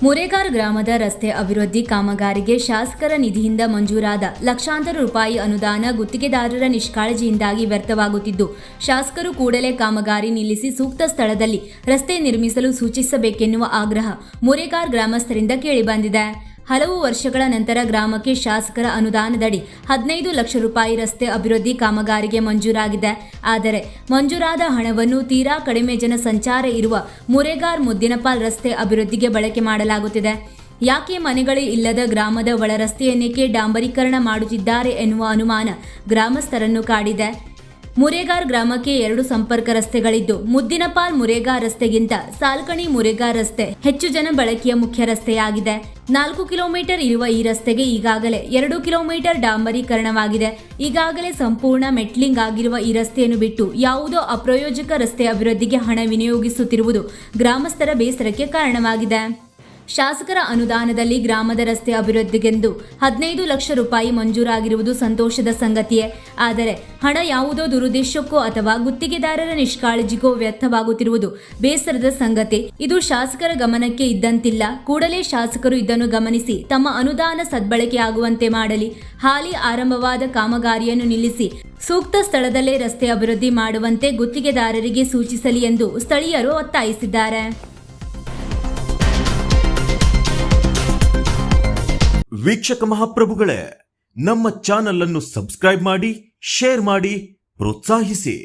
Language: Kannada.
ಮುರೇಗಾರ್ ಗ್ರಾಮದ ರಸ್ತೆ ಅಭಿವೃದ್ಧಿ ಕಾಮಗಾರಿಗೆ ಶಾಸಕರ ನಿಧಿಯಿಂದ ಮಂಜೂರಾದ ಲಕ್ಷಾಂತರ ರೂಪಾಯಿ ಅನುದಾನ ಗುತ್ತಿಗೆದಾರರ ನಿಷ್ಕಾಳಜಿಯಿಂದಾಗಿ ವ್ಯರ್ಥವಾಗುತ್ತಿದ್ದು, ಶಾಸಕರು ಕೂಡಲೇ ಕಾಮಗಾರಿ ನಿಲ್ಲಿಸಿ ಸೂಕ್ತ ಸ್ಥಳದಲ್ಲಿ ರಸ್ತೆ ನಿರ್ಮಿಸಲು ಸೂಚಿಸಬೇಕೆನ್ನುವ ಆಗ್ರಹ ಮುರೇಗಾರ್ ಗ್ರಾಮಸ್ಥರಿಂದ ಕೇಳಿಬಂದಿದೆ. ಹಲವು ವರ್ಷಗಳ ನಂತರ ಗ್ರಾಮಕ್ಕೆ ಶಾಸಕರ ಅನುದಾನದಡಿ 15 ಲಕ್ಷ ರೂಪಾಯಿ ರಸ್ತೆ ಅಭಿವೃದ್ಧಿ ಕಾಮಗಾರಿಗೆ ಮಂಜೂರಾಗಿದೆ. ಆದರೆ ಮಂಜೂರಾದ ಹಣವನ್ನು ತೀರಾ ಕಡಿಮೆ ಜನ ಸಂಚಾರ ಇರುವ ಮುರೇಗಾರ್ ಮುದ್ದಿನಪಾಲ್ ರಸ್ತೆ ಅಭಿವೃದ್ಧಿಗೆ ಬಳಕೆ ಮಾಡಲಾಗುತ್ತಿದೆ. ಯಾಕೆ ಮನೆಗಳೇ ಇಲ್ಲದ ಗ್ರಾಮದ ಒಳ ರಸ್ತೆಯನ್ನೇಕೆ ಡಾಂಬರೀಕರಣ ಮಾಡುತ್ತಿದ್ದಾರೆ ಎನ್ನುವ ಅನುಮಾನ ಗ್ರಾಮಸ್ಥರನ್ನು ಕಾಡಿದೆ. ಮುರೇಗಾರ್ ಗ್ರಾಮಕ್ಕೆ 2 ಸಂಪರ್ಕ ರಸ್ತೆಗಳಿದ್ದು, ಮುದ್ದಿನಪಾಲ್ ಮುರೇಗಾರ್ ರಸ್ತೆಗಿಂತ ಸಾಲ್ಕಣಿ ಮುರೇಗಾರ್ ರಸ್ತೆ ಹೆಚ್ಚು ಜನ ಬಳಕೆಯ ಮುಖ್ಯ ರಸ್ತೆಯಾಗಿದೆ. 4 ಕಿಲೋಮೀಟರ್ ಇರುವ ಈ ರಸ್ತೆಗೆ ಈಗಾಗಲೇ 2 ಕಿಲೋಮೀಟರ್ ಡಾಂಬರೀಕರಣವಾಗಿದೆ. ಈಗಾಗಲೇ ಸಂಪೂರ್ಣ ಮೆಟ್ಲಿಂಗ್ ಆಗಿರುವ ಈ ರಸ್ತೆಯನ್ನು ಬಿಟ್ಟು ಯಾವುದೋ ಅಪ್ರಯೋಜಕ ರಸ್ತೆ ಅಭಿವೃದ್ಧಿಗೆ ಹಣ ವಿನಿಯೋಗಿಸುತ್ತಿರುವುದು ಗ್ರಾಮಸ್ಥರ ಬೇಸರಕ್ಕೆ ಕಾರಣವಾಗಿದೆ. ಶಾಸಕರ ಅನುದಾನದಲ್ಲಿ ಗ್ರಾಮದ ರಸ್ತೆ ಅಭಿವೃದ್ಧಿಗೆಂದು 15 ಲಕ್ಷ ರೂಪಾಯಿ ಮಂಜೂರಾಗಿರುವುದು ಸಂತೋಷದ ಸಂಗತಿಯೇ. ಆದರೆ ಹಣ ಯಾವುದೋ ದುರುದ್ದೇಶಕ್ಕೋ ಅಥವಾ ಗುತ್ತಿಗೆದಾರರ ನಿಷ್ಕಾಳಜಿಗೋ ವ್ಯರ್ಥವಾಗುತ್ತಿರುವುದು ಬೇಸರದ ಸಂಗತಿ. ಇದು ಶಾಸಕರ ಗಮನಕ್ಕೆ ಇದ್ದಂತಿಲ್ಲ. ಕೂಡಲೇ ಶಾಸಕರು ಇದನ್ನು ಗಮನಿಸಿ ತಮ್ಮ ಅನುದಾನ ಸದ್ಬಳಕೆಯಾಗುವಂತೆ ಮಾಡಲಿ. ಹಾಲಿ ಆರಂಭವಾದ ಕಾಮಗಾರಿಯನ್ನು ನಿಲ್ಲಿಸಿ ಸೂಕ್ತ ಸ್ಥಳದಲ್ಲೇ ರಸ್ತೆ ಅಭಿವೃದ್ಧಿ ಮಾಡುವಂತೆ ಗುತ್ತಿಗೆದಾರರಿಗೆ ಸೂಚಿಸಲಿ ಎಂದು ಸ್ಥಳೀಯರು ಒತ್ತಾಯಿಸಿದ್ದಾರೆ. ವೀಕ್ಷಕ ಮಹಾಪ್ರಭುಗಳೇ, ನಮ್ಮ ಚಾನಲ್ ಅನ್ನು ಸಬ್ಸ್ಕ್ರೈಬ್ ಮಾಡಿ, ಶೇರ್ ಮಾಡಿ, ಪ್ರೋತ್ಸಾಹಿಸಿ.